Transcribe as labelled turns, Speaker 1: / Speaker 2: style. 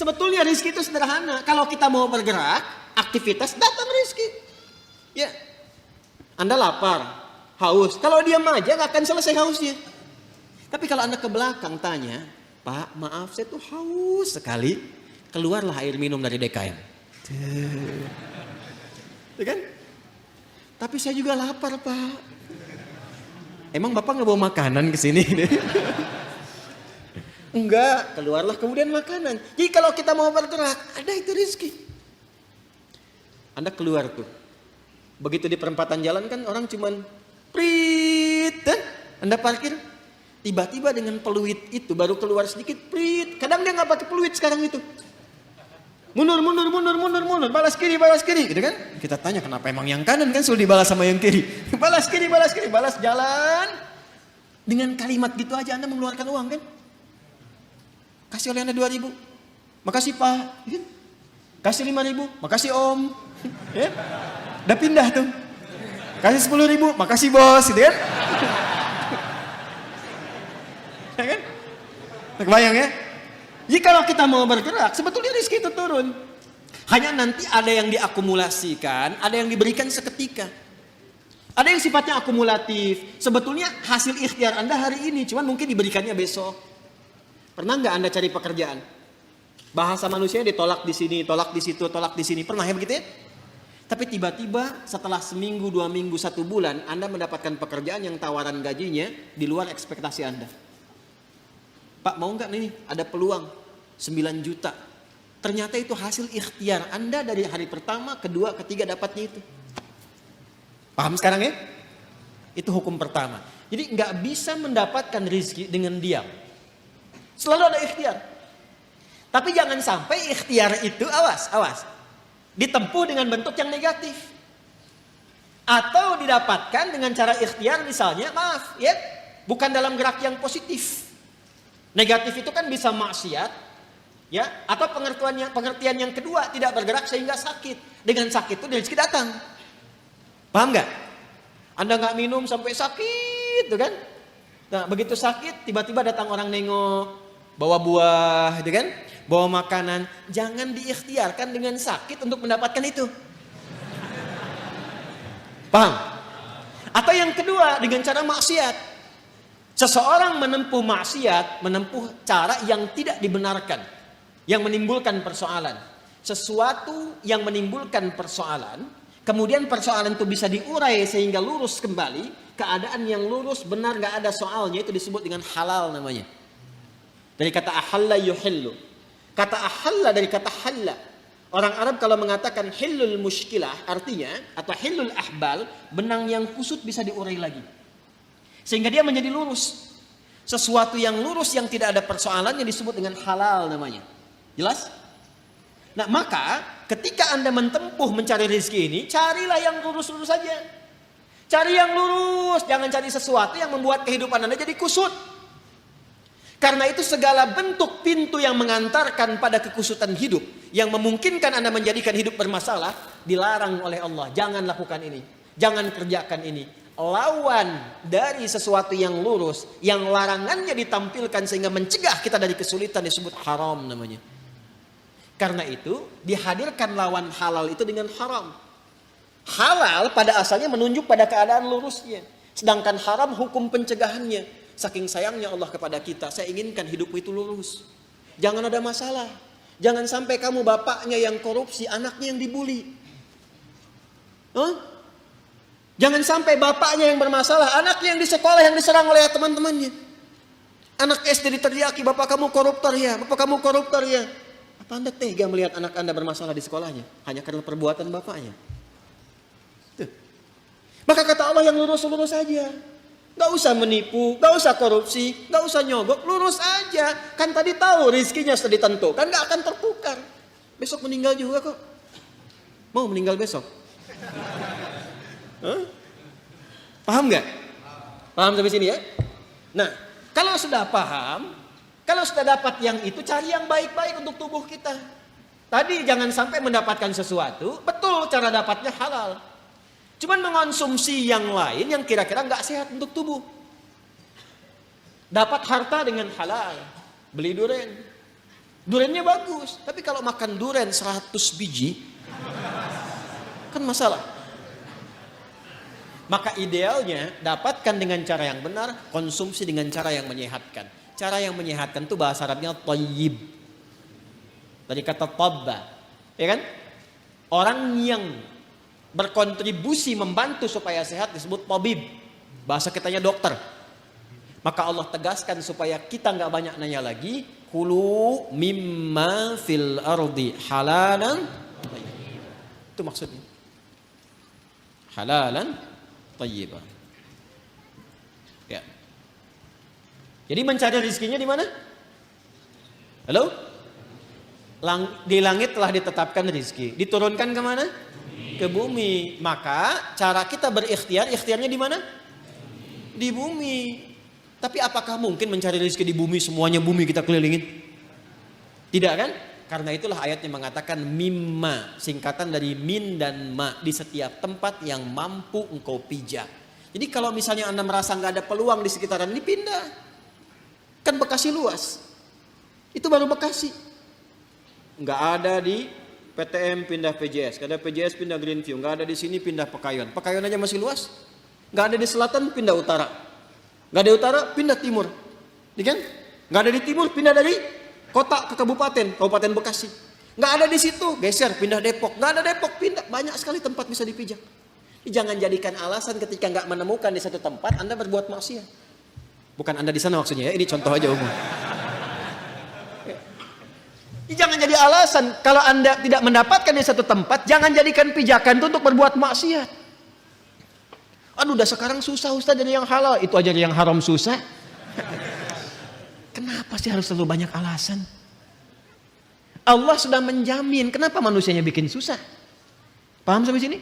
Speaker 1: Sebetulnya rezeki itu sederhana. Kalau kita mau bergerak, aktivitas, datang rezeki. Ya, Anda lapar, haus. Kalau diam aja nggak akan selesai hausnya. Tapi kalau Anda ke belakang tanya, Pak, maaf saya tuh haus sekali. Keluarlah air minum dari DKM. Ya kan? Tapi saya juga lapar, Pak. Emang Bapak nggak bawa makanan ke sini? Enggak, keluarlah kemudian makanan. Jadi kalau kita mau bergerak, ada itu rezeki. Anda keluar tuh. Begitu di perempatan jalan kan orang cuman prit, Anda parkir. Tiba-tiba dengan peluit itu baru keluar sedikit prit. Kadang dia nggak pakai peluit sekarang itu. Mundur, balas kiri, gitu kan? Kita tanya kenapa emang yang kanan kan sudah dibalas sama yang kiri. Balas kiri, balas jalan. Dengan kalimat gitu aja Anda mengeluarkan uang kan? Kasih oleh Anda 2.000. Makasih Pak. Kasih 5.000. Makasih Om. Ya? Udah pindah tuh. Kasih 10.000. Makasih Bos. Gitu kan? Ya kan? Kebayang ya? Jadi kalau kita mau bergerak, sebetulnya rezeki itu turun. Hanya nanti ada yang diakumulasikan, ada yang diberikan seketika. Ada yang sifatnya akumulatif. Sebetulnya hasil ikhtiar Anda hari ini, cuman mungkin diberikannya besok. Pernah nggak Anda cari pekerjaan? Bahasa manusia ditolak di sini, tolak di situ, tolak di sini. Pernah ya begitu ya? Tapi tiba-tiba setelah seminggu, 2 minggu, 1 bulan, Anda mendapatkan pekerjaan yang tawaran gajinya di luar ekspektasi Anda. Pak mau nggak nih? Ada peluang 9 juta. Ternyata itu hasil ikhtiar Anda dari hari pertama, kedua, ketiga dapatnya itu. Paham sekarang ya? Itu hukum pertama. Jadi nggak bisa mendapatkan rezeki dengan diam. Selalu ada ikhtiar. Tapi jangan sampai ikhtiar itu, awas, ditempuh dengan bentuk yang negatif. Atau didapatkan dengan cara ikhtiar misalnya, maaf ya, bukan dalam gerak yang positif. Negatif itu kan bisa maksiat, ya, atau pengertian yang kedua tidak bergerak sehingga sakit. Dengan sakit itu rezeki datang. Paham nggak? Anda nggak minum sampai sakit, tuh kan? Nah, begitu sakit, tiba-tiba datang orang nengok, bawa buah, gitu kan? Bawa makanan. Jangan diikhtiarkan dengan sakit untuk mendapatkan itu. Paham? Atau yang kedua dengan cara maksiat. Seseorang menempuh maksiat, menempuh cara yang tidak dibenarkan, yang menimbulkan persoalan. Sesuatu yang menimbulkan persoalan, kemudian persoalan itu bisa diurai sehingga lurus kembali, keadaan yang lurus benar gak ada soalnya, itu disebut dengan halal namanya. Dari kata ahalla yuhillu. Kata ahalla dari kata halla. Orang Arab kalau mengatakan hillul mushkilah artinya, atau hillul ahbal, benang yang kusut bisa diurai lagi. Sehingga dia menjadi lurus. Sesuatu yang lurus yang tidak ada persoalannya disebut dengan halal namanya. Jelas? Nah maka ketika Anda menempuh mencari rezeki ini, carilah yang lurus-lurus saja. Cari yang lurus, jangan cari sesuatu yang membuat kehidupan Anda jadi kusut. Karena itu segala bentuk pintu yang mengantarkan pada kekusutan hidup, yang memungkinkan Anda menjadikan hidup bermasalah, dilarang oleh Allah. Jangan lakukan ini, jangan kerjakan ini. Lawan dari sesuatu yang lurus, yang larangannya ditampilkan sehingga mencegah kita dari kesulitan, disebut haram namanya. Karena itu dihadirkan lawan halal itu dengan haram. Halal pada asalnya menunjuk pada keadaan lurusnya, sedangkan haram hukum pencegahannya. Saking sayangnya Allah kepada kita, saya inginkan hidupmu itu lurus, jangan ada masalah. Jangan sampai kamu bapaknya yang korupsi, anaknya yang dibully. Jangan sampai bapaknya yang bermasalah, anaknya yang di sekolah yang diserang oleh teman-temannya. Anak SD diteriaki, bapak kamu koruptor ya, bapak kamu koruptor ya. Apa Anda tega melihat anak Anda bermasalah di sekolahnya hanya karena perbuatan bapaknya? Tuh. Maka kata Allah yang lurus-lurus saja. Gak usah menipu, gak usah korupsi, gak usah nyogok, lurus aja. Kan tadi tahu rizkinya sudah ditentukan, gak akan tertukar. Besok meninggal juga kok. Mau meninggal besok? Paham gak? Paham sampai sini ya? Nah, kalau sudah paham, kalau sudah dapat yang itu, cari yang baik-baik untuk tubuh kita. Tadi jangan sampai mendapatkan sesuatu, betul cara dapatnya halal. Cuman mengonsumsi yang lain yang kira-kira gak sehat untuk tubuh. Dapat harta dengan halal, beli durian. Durennya bagus, tapi kalau makan duren 100 biji, kan masalah. Maka idealnya dapatkan dengan cara yang benar, konsumsi dengan cara yang menyehatkan. Cara yang menyehatkan itu bahasa Arabnya thayyib. Dari kata tabba, ya kan? Orang yang berkontribusi membantu supaya sehat disebut tabib. Bahasa kitanya dokter. Maka Allah tegaskan supaya kita nggak banyak nanya lagi. Kulu mimma fil ardi halalan thayyib. Itu maksudnya. Halalan thayyibah. Ya. Jadi mencari rezekinya di mana? Halo? Di langit telah ditetapkan rezeki. Diturunkan ke mana? Ke bumi. Maka cara kita berikhtiar, ikhtiarnya di mana? Di bumi. Tapi apakah mungkin mencari rezeki di bumi, semuanya bumi kita kelilingin? Tidak kan? Karena itulah ayatnya mengatakan mimma, singkatan dari min dan ma, di setiap tempat yang mampu engkau pijak. Jadi kalau misalnya Anda merasa nggak ada peluang di sekitaran ini, pindah. Kan Bekasi luas. Itu baru Bekasi. Nggak ada di PTM pindah PJS, nggak ada PJS pindah Greenview, nggak ada di sini pindah Pekayon. Pekayon aja masih luas. Nggak ada di selatan pindah utara, nggak ada utara pindah timur, ya kan? Nggak ada di timur pindah dari kota ke kabupaten, Kabupaten Bekasi. Nggak ada di situ geser pindah Depok, nggak ada Depok pindah, banyak sekali tempat bisa dipijak. Jangan jadikan alasan ketika nggak menemukan di satu tempat Anda berbuat maksiat. Bukan Anda di sana maksudnya ya, ini contoh aja umum. Jangan jadi alasan kalau Anda tidak mendapatkan di satu tempat, jangan jadikan pijakan itu untuk berbuat maksiat. Aduh, udah sekarang susah Ustaz jadi yang halal, itu aja yang haram susah. Kenapa sih harus selalu banyak alasan? Allah sudah menjamin, kenapa manusianya bikin susah? Paham sampai sini?